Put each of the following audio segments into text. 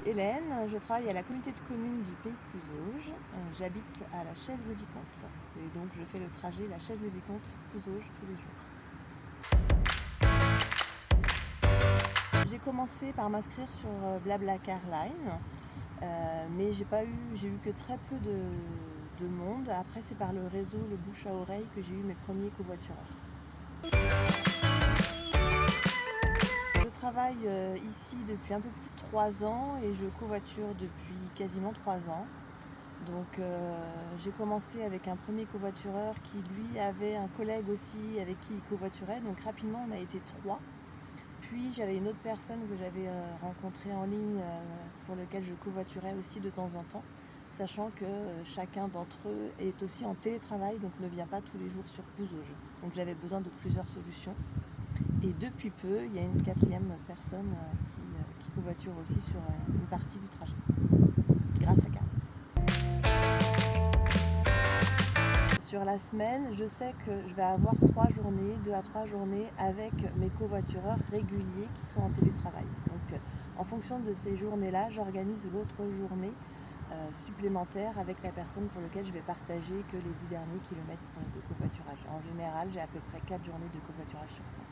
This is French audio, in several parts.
Hélène, je travaille à la communauté de communes du Pays de Pouzauges. J'habite à la Chaise-le-Vicomte et donc je fais le trajet la Chaise-le-Vicomte-Pouzauges tous les jours. J'ai commencé par m'inscrire sur Blablacar Line, mais j'ai eu que très peu de monde. Après, c'est par le réseau, le bouche à oreille, que j'ai eu mes premiers covoitureurs. Je travaille ici depuis un peu plus de 3 ans et je covoiture depuis quasiment 3 ans. Donc j'ai commencé avec un premier covoitureur qui lui avait un collègue aussi avec qui il covoiturait. Donc rapidement on a été 3. Puis j'avais une autre personne que j'avais rencontrée en ligne pour lequel je covoiturais aussi de temps en temps, sachant que chacun d'entre eux est aussi en télétravail, donc ne vient pas tous les jours sur Pouzauges. Donc j'avais besoin de plusieurs solutions. Et depuis peu, il y a une 4e personne qui covoiture aussi sur une partie du trajet, grâce à Carlos. Sur la semaine, je sais que je vais avoir 2 à 3 journées avec mes covoitureurs réguliers qui sont en télétravail. Donc en fonction de ces journées-là, j'organise l'autre journée supplémentaire avec la personne pour laquelle je vais partager que les 10 derniers kilomètres de covoiturage. En général, j'ai à peu près 4 journées de covoiturage sur 5.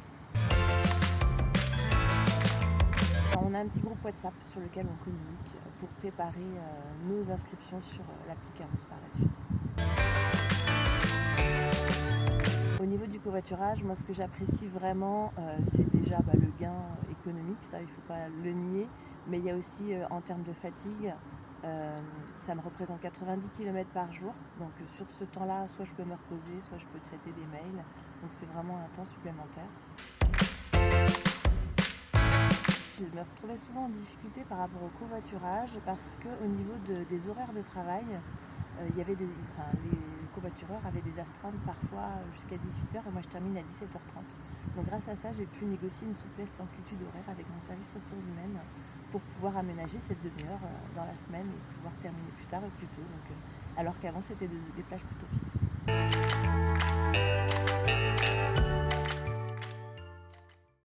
On a un petit groupe WhatsApp sur lequel on communique pour préparer nos inscriptions sur l'appli Carlos par la suite. Au niveau du covoiturage, moi ce que j'apprécie vraiment, c'est déjà le gain économique, ça il ne faut pas le nier, mais il y a aussi en termes de fatigue, ça me représente 90 km par jour, donc sur ce temps-là, soit je peux me reposer, soit je peux traiter des mails, donc c'est vraiment un temps supplémentaire. Je me retrouvais souvent en difficulté par rapport au covoiturage parce qu'au niveau des horaires de travail, les covoitureurs avaient des astreintes parfois jusqu'à 18h et moi je termine à 17h30. Donc grâce à ça, j'ai pu négocier une souplesse d'amplitude horaire avec mon service ressources humaines pour pouvoir aménager cette demi-heure dans la semaine et pouvoir terminer plus tard et plus tôt. Donc, alors qu'avant, c'était des plages plutôt fixes.